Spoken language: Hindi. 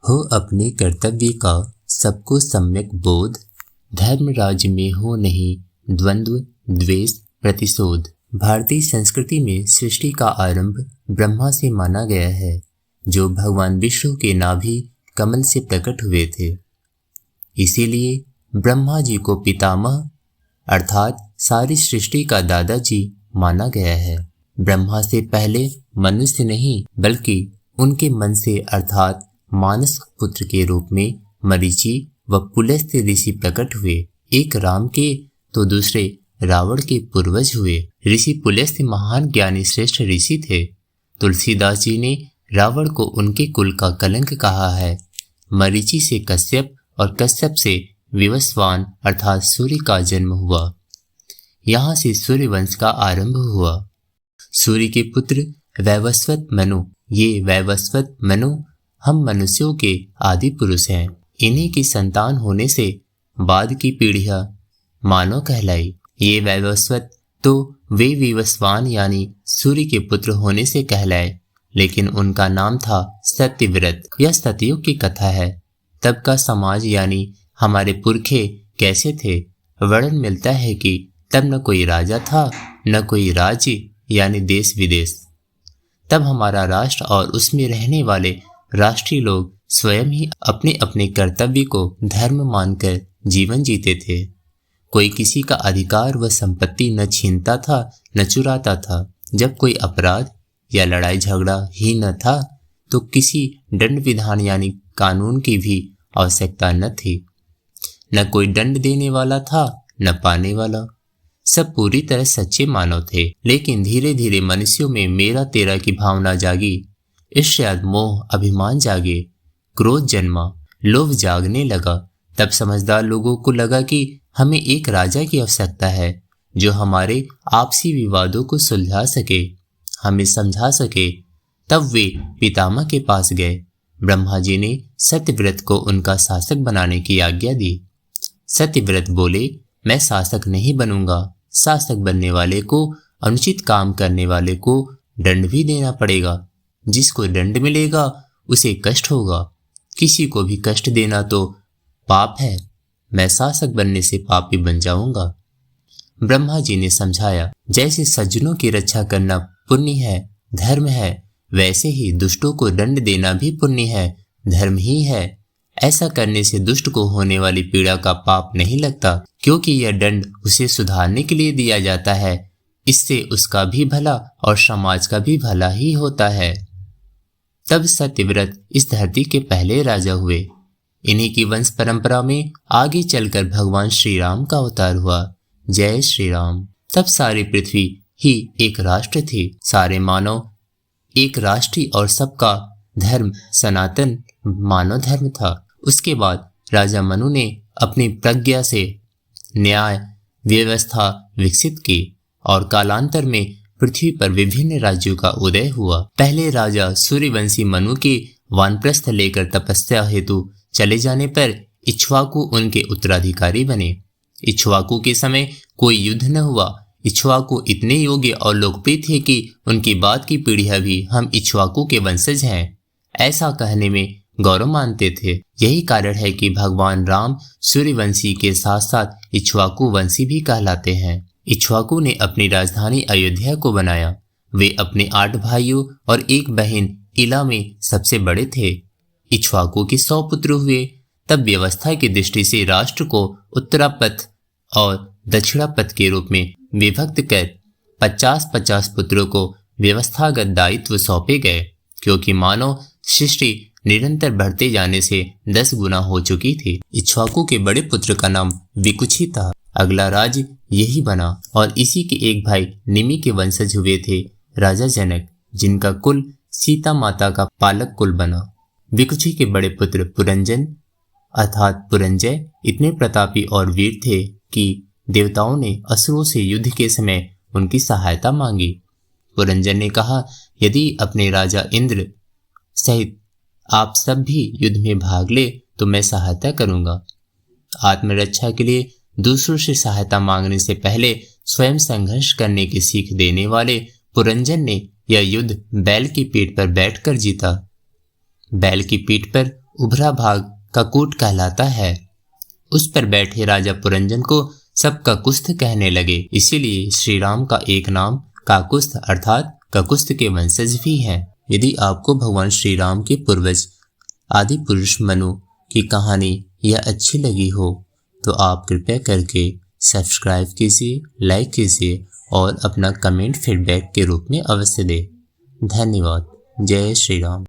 हो अपने कर्तव्य का सबको सम्यक बोध, धर्म राज्य में हो नहीं द्वंद्व द्वेष प्रतिशोध। भारतीय संस्कृति में सृष्टि का आरंभ ब्रह्मा से माना गया है, जो भगवान विष्णु के नाभि कमल से प्रकट हुए थे। इसीलिए ब्रह्मा जी को पितामह अर्थात सारी सृष्टि का दादाजी माना गया है। ब्रह्मा से पहले मनुष्य नहीं बल्कि उनके मन से अर्थात मानस पुत्र के रूप में मरीचि व पुलस्त्य ऋषि प्रकट हुए। एक राम के तो दूसरे रावण के पूर्वज हुए। ऋषि पुलस्त्य महान ज्ञानी श्रेष्ठ ऋषि थे। तुलसीदास जी ने रावण को उनके कुल का कलंक कहा है। मरीचि से कश्यप और कश्यप से विवस्वान अर्थात सूर्य का जन्म हुआ। यहाँ से सूर्य वंश का आरंभ हुआ। सूर्य के पुत्र वैवस्वत मनु, ये वैवस्वत मनु हम मनुष्यों के आदि पुरुष हैं। इन्हीं की संतान होने से बाद की पीढ़ियां मानव कहलाई। ये वैवस्वत तो वे विवस्वान यानी सूर्य के पुत्र होने से कहलाए, लेकिन उनका नाम था सत्यव्रत। यह सतयुग की कथा है। तब का समाज यानी हमारे पुरखे कैसे थे, वर्णन मिलता है कि तब न कोई राजा था न कोई राज्य यानी देश विदेश। तब हमारा राष्ट्र और उसमें रहने वाले राष्ट्रीय लोग स्वयं ही अपने अपने कर्तव्य को धर्म मानकर जीवन जीते थे। कोई किसी का अधिकार व संपत्ति न छीनता था न चुराता था। जब कोई अपराध या लड़ाई झगड़ा ही न था तो किसी दंड विधान यानी कानून की भी आवश्यकता न थी। न कोई दंड देने वाला था न पाने वाला। सब पूरी तरह सच्चे मानव थे। लेकिन धीरे धीरे मनुष्यों में मेरा तेरा की भावना जागी। ईर्ष्या मोह अभिमान जागे, क्रोध जन्मा, लोभ जागने लगा। तब समझदार लोगों को लगा कि हमें एक राजा की आवश्यकता है जो हमारे आपसी विवादों को सुलझा सके, हमें समझा सके। तब वे पितामह के पास गए। ब्रह्मा जी ने सत्यव्रत को उनका शासक बनाने की आज्ञा दी। सत्यव्रत बोले, मैं शासक नहीं बनूंगा। शासक बनने वाले को, अनुचित काम करने वाले को दंड भी देना पड़ेगा। जिसको दंड मिलेगा उसे कष्ट होगा। किसी को भी कष्ट देना तो पाप है। मैं शासक बनने से पापी बन जाऊंगा। ब्रह्मा जी ने समझाया, जैसे सज्जनों की रक्षा करना पुण्य है, धर्म है, वैसे ही दुष्टों को दंड देना भी पुण्य है, धर्म ही है। ऐसा करने से दुष्ट को होने वाली पीड़ा का पाप नहीं लगता, क्योंकि यह दंड उसे सुधारने के लिए दिया जाता है। इससे उसका भी भला और समाज का भी भला ही होता है। तब सत्यव्रत इस धरती के पहले राजा हुए। इन्हीं की वंश परंपरा में आगे चलकर भगवान श्री राम का अवतार हुआ। जय श्री राम। तब सारी पृथ्वी ही एक राष्ट्र थी। सारे मानव एक राष्ट्रीय और सबका धर्म सनातन मानव धर्म था। उसके बाद राजा मनु ने अपनी प्रज्ञा से न्याय व्यवस्था विकसित की और कालांतर में पृथ्वी पर विभिन्न राज्यों का उदय हुआ। पहले राजा सूर्यवंशी मनु के वानप्रस्थ लेकर तपस्या हेतु चले जाने पर इक्ष्वाकु उनके उत्तराधिकारी बने। इक्ष्वाकु के समय कोई युद्ध न हुआ। इक्ष्वाकु इतने योग्य और लोकप्रिय थे कि उनकी बाद की पीढ़ियां भी हम इक्ष्वाकु के वंशज हैं ऐसा कहने में गौरव मानते थे। यही कारण है कि भगवान राम सूर्यवंशी के साथ साथ इक्ष्वाकु वंशी भी कहलाते हैं। इक्ष्वाकु ने अपनी राजधानी अयोध्या को बनाया। वे अपने 8 भाइयों और 1 बहन इला में सबसे बड़े थे। इक्ष्वाकु के 100 पुत्र हुए। तब व्यवस्था की दृष्टि से राष्ट्र को उत्तरापथ और दक्षिणापथ के रूप में विभक्त कर 50-50 पुत्रों को व्यवस्थागत दायित्व सौंपे गए, क्योंकि मानव सृष्टि निरंतर बढ़ते जाने से 10 गुना हो चुकी थी। इक्ष्वाकु के बड़े पुत्र का नाम विकुक्षी था। अगला राज्य यही बना और इसी के एक भाई निमि के वंशज हुए थे राजा जनक, जिनका कुल सीता माता का पालक कुल बना। विकुक्षी के बड़े पुत्र पुरंजन अर्थात पुरंजय इतने प्रतापी और वीर थे कि देवताओं ने असुरों से युद्ध के समय उनकी सहायता मांगी। पुरंजन ने कहा, यदि अपने राजा इंद्र सहित आप सब भी युद्ध में भाग ले तो मैं सहायता करूंगा। आत्मरक्षा के लिए दूसरों से सहायता मांगने से पहले स्वयं संघर्ष करने की सीख देने वाले पुरंजन ने यह युद्ध बैल की पीठ पर बैठकर जीता। बैल की पीठ पर उभरा भाग ककूट कहलाता है। उस पर बैठे राजा पुरंजन को सब ककुस्थ कहने लगे। इसीलिए श्री राम का एक नाम काकुस्थ अर्थात ककुस्थ के वंशज भी हैं। यदि आपको भगवान श्री राम के पूर्वज आदि पुरुष मनु की कहानी यह अच्छी लगी हो तो आप कृपया करके सब्सक्राइब कीजिए, लाइक कीजिए और अपना कमेंट फीडबैक के रूप में अवश्य दें। धन्यवाद। जय श्री राम।